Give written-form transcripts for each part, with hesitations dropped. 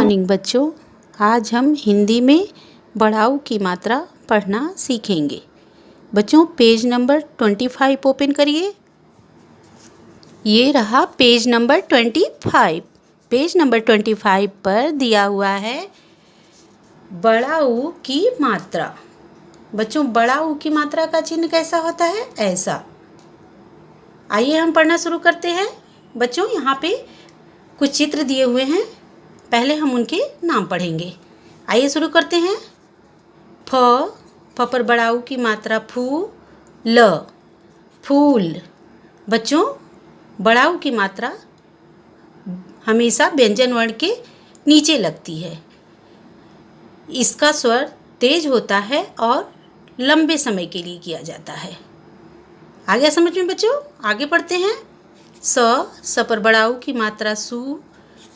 Morning बच्चों। आज हम हिंदी में बढ़ाऊ की मात्रा पढ़ना सीखेंगे। बच्चों पेज नंबर 25 ओपन करिए। ये रहा पेज नंबर 25। पेज नंबर 25 पर दिया हुआ है बढ़ाऊ की मात्रा। बच्चों बढ़ाऊ की मात्रा का चिन्ह कैसा होता है? ऐसा। आइए हम पढ़ना शुरू करते हैं। बच्चों यहाँ पे कुछ चित्र दिए हुए हैं, पहले हम उनके नाम पढ़ेंगे। आइए शुरू करते हैं। फ पर बढ़ाऊ की मात्रा फू, ल, फूल। बच्चों बढ़ाऊ की मात्रा हमेशा व्यंजन वर्ण के नीचे लगती है। इसका स्वर तेज होता है और लंबे समय के लिए किया जाता है। आ गया समझ में बच्चों? आगे पढ़ते हैं। स पर बढ़ाऊ की मात्रा सु,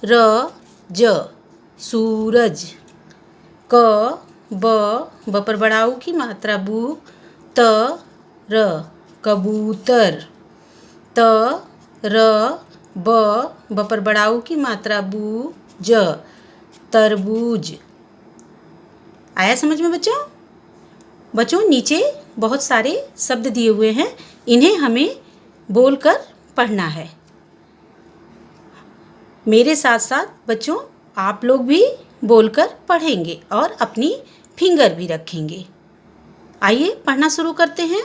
र, ज, सूरज। क ब पर बढ़ाऊ की मात्रा बु, त, र, कबूतर। त, र, ब पर बढ़ाऊ की मात्रा बु, ज, तरबूज। आया समझ में बच्चों? बच्चों नीचे बहुत सारे शब्द दिए हुए हैं, इन्हें हमें बोलकर पढ़ना है। मेरे साथ साथ बच्चों आप लोग भी बोलकर पढ़ेंगे और अपनी फिंगर भी रखेंगे। आइए पढ़ना शुरू करते हैं।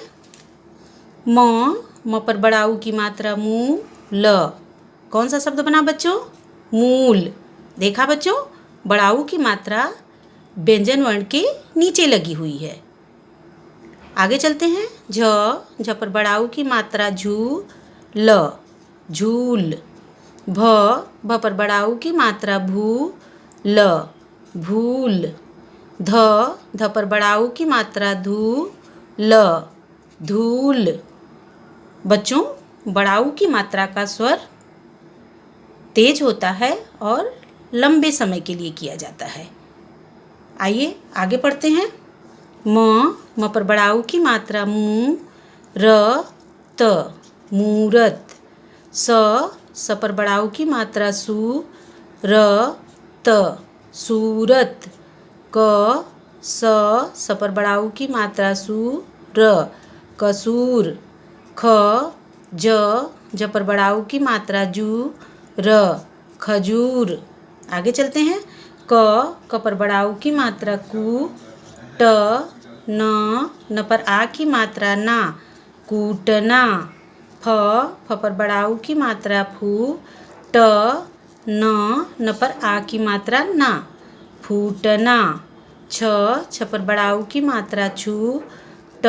म पर बढ़ाऊ की मात्रा मू, ल। कौन सा शब्द बना बच्चों? मूल। देखा बच्चों, बढ़ाऊ की मात्रा व्यंजन वर्ण के नीचे लगी हुई है। आगे चलते हैं। झ पर बढ़ाऊ की मात्रा झू, ल, झूल। भ पर बढ़ाऊ की मात्रा भू, ल, भूल। ध पर बढ़ाऊ की मात्रा धू, ल, धूल। बच्चों बढ़ाऊ की मात्रा का स्वर तेज होता है और लंबे समय के लिए किया जाता है। आइए आगे पढ़ते हैं। म पर बढ़ाऊ की मात्रा मू, र, त, मूरत। स पर बढ़ाऊ की मात्रा सु, र, त, सूरत। क स पर बढ़ाऊ की मात्रा सु, र, कसूर। ख ज पर बढ़ाऊ की मात्रा जू, र, खजूर। आगे चलते हैं। क पर बढ़ाऊ की मात्रा कु, ट, न पर आ की मात्रा ना, कूटना। फ पर बढ़ाऊ की मात्रा फू, ट, न पर आ की मात्रा ना, फूटना। छ पर बढ़ाऊ की मात्रा छू, ट,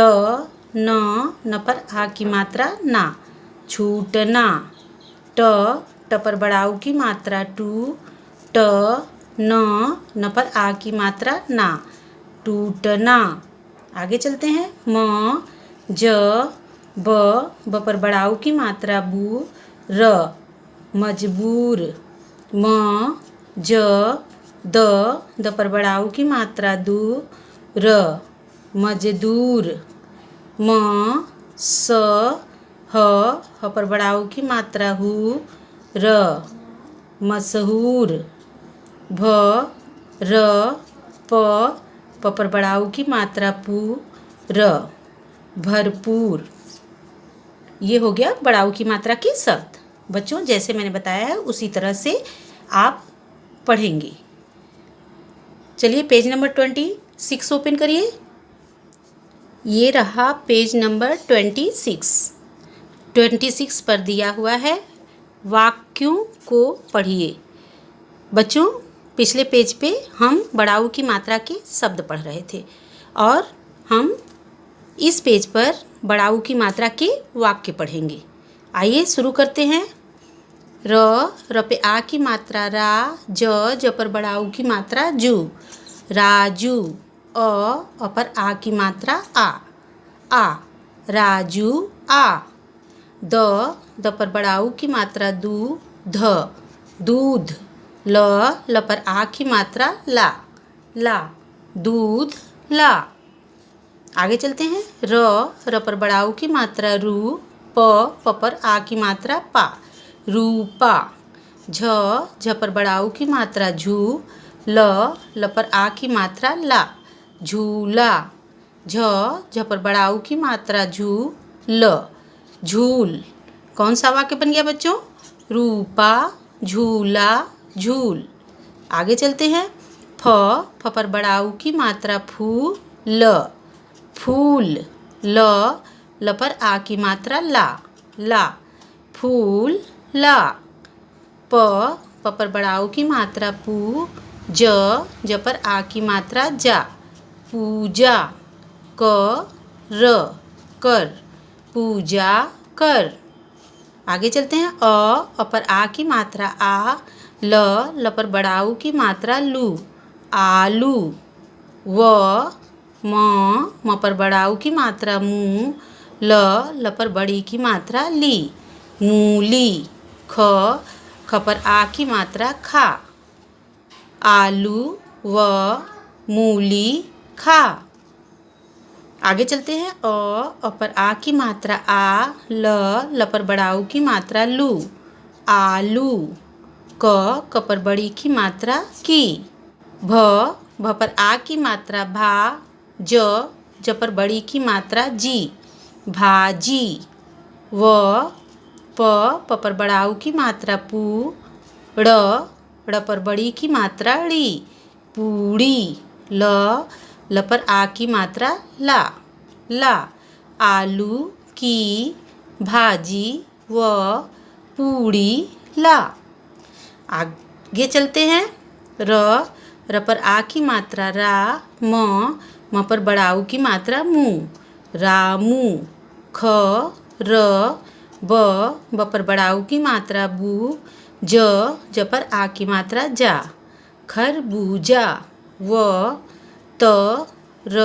न पर आ की मात्रा ना, छूटना। ट पर बढ़ाऊ की मात्रा टू, ट, न पर आ की मात्रा ना, टूटना। आगे चलते हैं। म ज ब पर बढ़ाऊ की मात्रा बू, र, मजबूर। म ज द पर बढ़ाऊ की मात्रा दू, र, मजदूर। म स ह पर बढ़ाऊ की मात्रा हू, र, मशहूर। भ र प पर बढ़ाऊ की मात्रा पू, र, भरपूर। ये हो गया बढ़ाऊ की मात्रा के शब्द। बच्चों जैसे मैंने बताया है उसी तरह से आप पढ़ेंगे। चलिए पेज नंबर 26 ओपन करिए। ये रहा पेज नंबर 26 पर दिया हुआ है वाक्यों को पढ़िए। बच्चों पिछले पेज पे हम बढ़ाऊ की मात्रा के शब्द पढ़ रहे थे और हम इस पेज पर बढ़ाऊ की मात्रा के वाक्य पढ़ेंगे। आइए शुरू करते हैं। र पे आ की मात्रा रा, ज पर बढ़ाऊ की मात्रा जू, राजू। अ पर आ की मात्रा आ, राजू आ। द पर बढ़ाऊ की मात्रा दू, ध, दूध। ल पर आ की मात्रा ला, दूध ला। आगे चलते हैं। र पर बढ़ाऊ की मात्रा रू, प पर आ की मात्रा पा, रूपा। झ पर बढ़ाऊ की मात्रा झू, ल पर आ की मात्रा ला, झूला। झ पर बड़ा ऊ की मात्रा झू, ल, झूल। कौन सा वाक्य बन गया बच्चों? रूपा झूला झूल। आगे चलते हैं। फ पर बड़ा ऊ की मात्रा फू, ल, फूल। ल पर आ की मात्रा ला, ला, फूल ला। प पर बड़ा ऊ की मात्रा पू, ज पर आ की मात्रा जा, पूजा। र, कर, पूजा कर। आगे चलते हैं। अ पर आ की मात्रा आ, ल पर बड़ा ऊ की मात्रा लू, आलू। म पर बड़ा ऊ की मात्रा मू, ल पर बड़ी की मात्रा ली, मूली। ख पर आ की मात्रा खा, आलू व मूली खा। आगे चलते हैं। अ पर आ की मात्रा आ, ल पर बड़ा ऊ की मात्रा लू, आलू। क पर बड़ी की मात्रा की। भ पर आ की मात्रा भा, ज पर बड़ी की मात्रा जी, भाजी। प पर बड़ा ऊ की मात्रा पू, ड़ पर बड़ी की मात्रा ड़ी, पूड़ी। ल पर आ की मात्रा ला, ला, आलू की भाजी व पूड़ी ला। आगे चलते हैं। र पर आ की मात्रा रा, म पर बड़ा ऊ की मात्रा मू, रामू। र, ब पर बड़ा ऊ की मात्रा बू, ज पर आ की मात्रा जा, खरबूजा। र,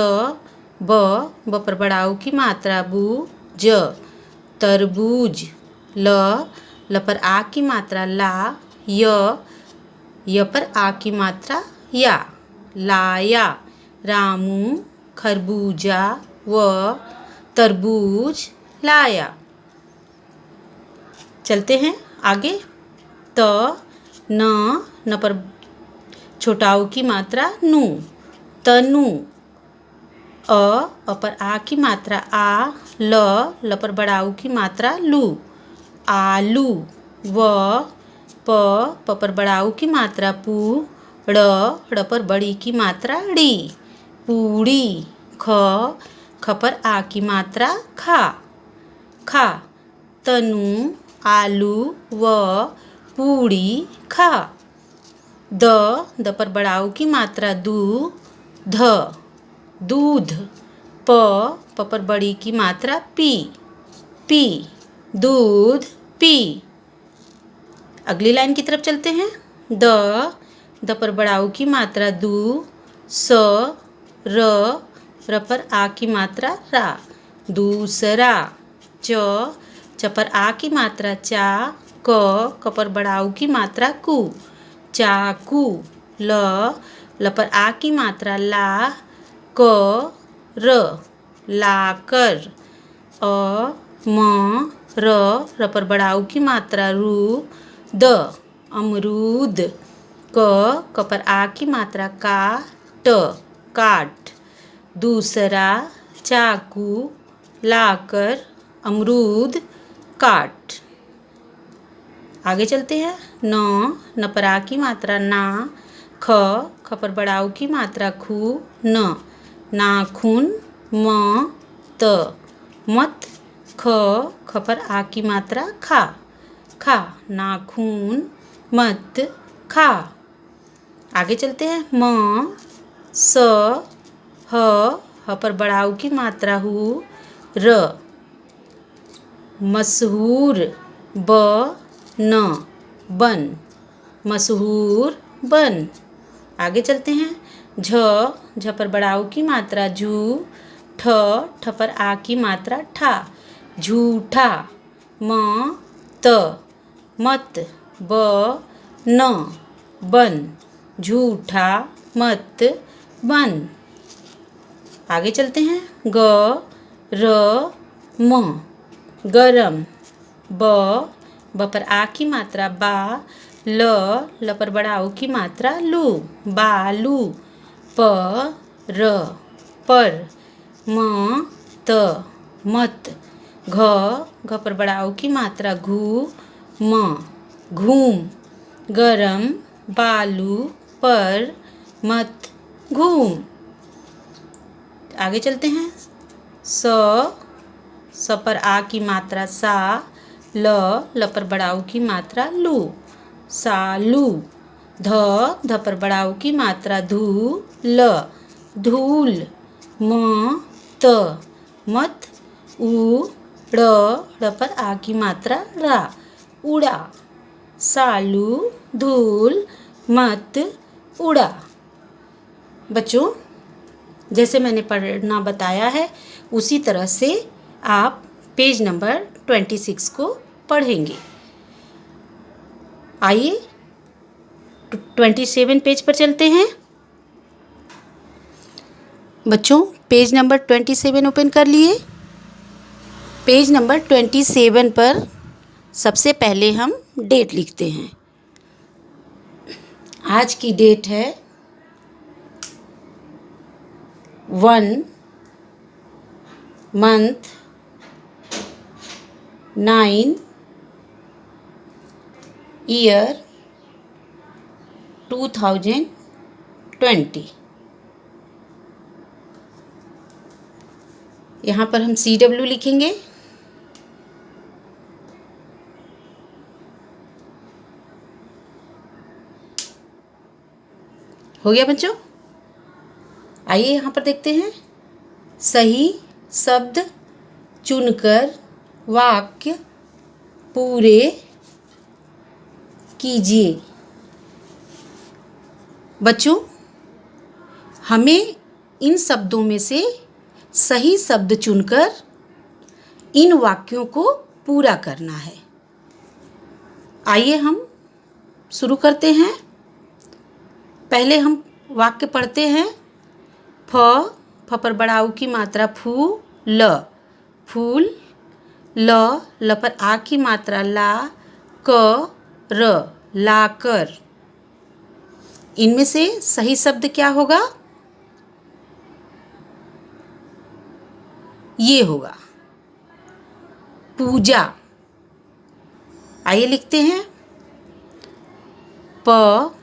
ब पर बड़ा ऊ की मात्रा बू, ज, तरबूज। ल पर आ की मात्रा ला, य पर आ की मात्रा या, लाया। रामू खरबूजा व तरबूज लाया। चलते हैं आगे। न पर छोटा ऊ की मात्रा नू, तनु। अ पर आ की मात्रा आ, ल पर बड़ा ऊ की मात्रा लू, आलू। प पर बड़ा ऊ की मात्रा पू, ड़ पर बड़ी की मात्रा ड़ी, पूड़ी। ख पर आ की मात्रा खा, खा, तनु आलू व पूड़ी खा। द पर बड़ा ऊ की मात्रा दू, ध, दूध। प पर बड़ी की मात्रा पी, पी, दूध पी। अगली लाइन की तरफ चलते हैं। द पर बड़ा ऊ की मात्रा दू, स, र पर आ की मात्रा रा, दूसरा। च पर आ की मात्रा चा, क पर बड़ा ऊ की मात्रा कू, चाकू। ल पर आ की मात्रा ला, क, र, लाकर। म, र पर बड़ा ऊ की मात्रा रू, द, अमरूद। क पर आ की मात्रा का, ट, काट। दूसरा, चाकू, लाकर, अमरूद, काट। आगे चलते हैं। न पर आ की मात्रा ना, ख पर बड़ा ऊ की मात्रा खू, न, नाखून। म, त, मत। ख पर आ की मात्रा खा, खा, नाखून, मत, खा। आगे चलते हैं। म, स, ह पर बड़ा ऊ की मात्रा हू, र, मशहूर। ब, न, बन, मशहूर बन। आगे चलते हैं। झ पर बड़ा ऊ की मात्रा झू, ठ पर आ की मात्रा ठा, झूठा। म, त, मत, ब, न, बन, झूठा, मत, बन। आगे चलते हैं। ग, र, म, गरम। ब पर आ की मात्रा बा, ल पर बड़ा ऊ की मात्रा लू, बालू। पर, मत, मत। घ पर बड़ा ऊ की मात्रा घू, म, घूम। गरम, बालू, पर, मत, घूम। आगे चलते हैं। स पर आ की मात्रा सा, ल पर बड़ा ऊ की मात्रा लू, सालू। ध पर बड़ा ऊ की मात्रा धू, ल, धूल। त, मत, उ, ड़ पर आ की मात्रा रा, उड़ा। सालू, धूल, मत, उड़ा। बच्चों, जैसे मैंने पढ़ना बताया है उसी तरह से आप पेज नंबर 26 को पढ़ेंगे। आइए 27 पेज पर चलते हैं। बच्चों, पेज नंबर 27 ओपन कर लिए। पेज नंबर 27 पर सबसे पहले हम डेट लिखते हैं। आज की डेट है 1 मंथ 9 ईयर 2020। यहाँ पर हम CW लिखेंगे। हो गया बच्चों? आइए यहाँ पर देखते हैं। सही शब्द चुनकर वाक्य पूरे कीजिए। बच्चों, हमें इन शब्दों में से सही शब्द चुनकर इन वाक्यों को पूरा करना है। आइए हम शुरू करते हैं। पहले हम वाक्य पढ़ते हैं। फ पर बड़ा ऊ की मात्रा फू, ल, फूल। ल पर आ की मात्रा ला, क, र, लाकर। इनमें से सही शब्द क्या होगा? ये होगा पूजा। आइए लिखते हैं। प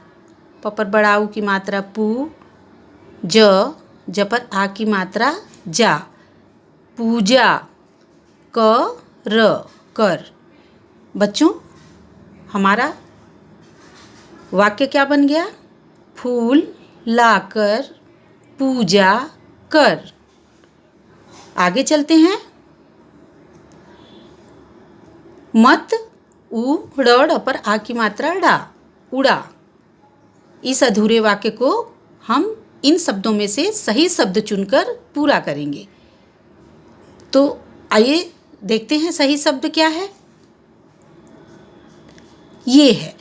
पर बड़ा ऊ की मात्रा पू, ज पर आ की मात्रा जा, पूजा। क, र, कर। बच्चों, हमारा वाक्य क्या बन गया? फूल लाकर पूजा कर। आगे चलते हैं। मत उ ड़ पर आ की मात्रा डा, उड़ा। इस अधूरे वाक्य को हम इन शब्दों में से सही शब्द चुनकर पूरा करेंगे। तो आइए देखते हैं सही शब्द क्या है। ये है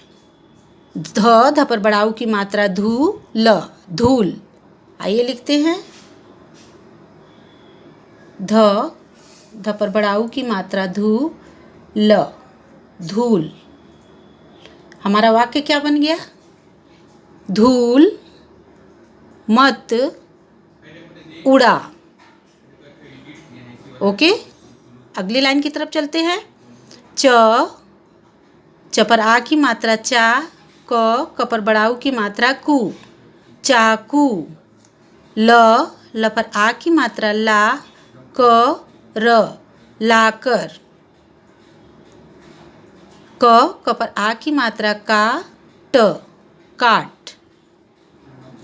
ध पर बड़ा ऊ की मात्रा धू, ल, धूल। आइए लिखते हैं। ध पर बड़ा ऊ की मात्रा धू, ल, धूल। हमारा वाक्य क्या बन गया? धूल मत उड़ा। ओके, अगली लाइन की तरफ चलते हैं। च पर आ की मात्रा चा, क पर बड़ा ऊ की मात्रा कू, चाकू। ल पर आ की मात्रा ला, क, र, लाकर। क पर आ की मात्रा का, ट, काट।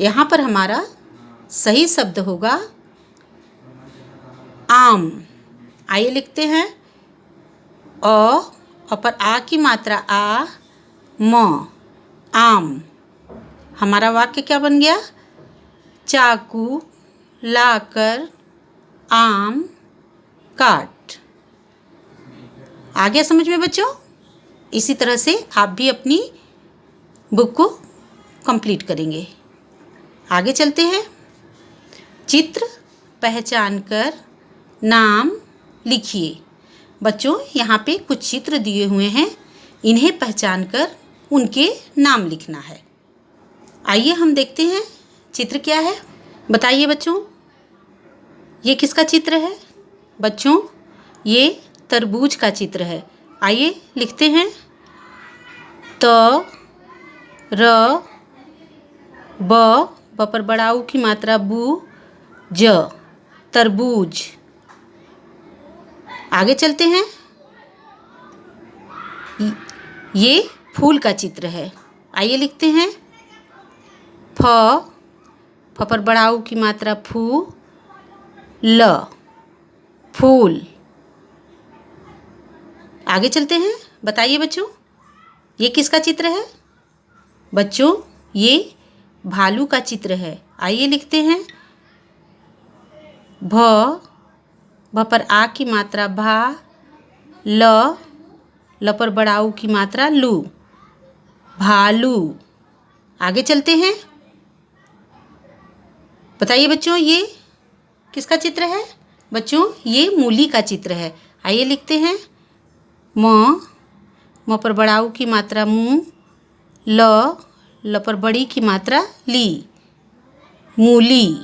यहाँ पर हमारा सही शब्द होगा आम। आइए लिखते हैं। अ पर आ की मात्रा आ, म, आम। हमारा वाक्य क्या बन गया? चाकू लाकर आम काट। आ गया समझ में बच्चों? इसी तरह से आप भी अपनी बुक को कंप्लीट करेंगे। आगे चलते हैं। चित्र पहचान कर नाम लिखिए। बच्चों, यहाँ पे कुछ चित्र दिए हुए हैं, इन्हें पहचान कर उनके नाम लिखना है। आइए हम देखते हैं चित्र क्या है। बताइए बच्चों, ये किसका चित्र है? बच्चों, ये तरबूज का चित्र है। आइए लिखते हैं त र ब पर बड़ा ऊ की मात्रा बू, ज, तरबूज। आगे चलते हैं। ये फूल का चित्र है। आइए लिखते हैं फ पर बड़ा ऊ की मात्रा फू, ल, फूल। आगे चलते हैं। बताइए बच्चों, ये किसका चित्र है? बच्चों, ये भालू का चित्र है। आइए लिखते हैं भ पर आ की मात्रा भा, ल पर बड़ा ऊ की मात्रा लू, भालू। आगे चलते हैं। बताइए बच्चों, ये किसका चित्र है? बच्चों, ये मूली का चित्र है। आइए लिखते हैं म पर बड़ा ऊ की मात्रा मू, ल पर बड़ी की मात्रा ली, मूली।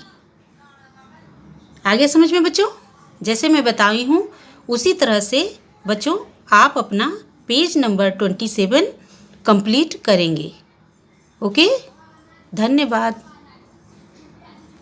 आगे समझ में बच्चों? जैसे मैं बताई हूँ उसी तरह से बच्चों आप अपना पेज नंबर 27 कंप्लीट करेंगे। ओके, धन्यवाद।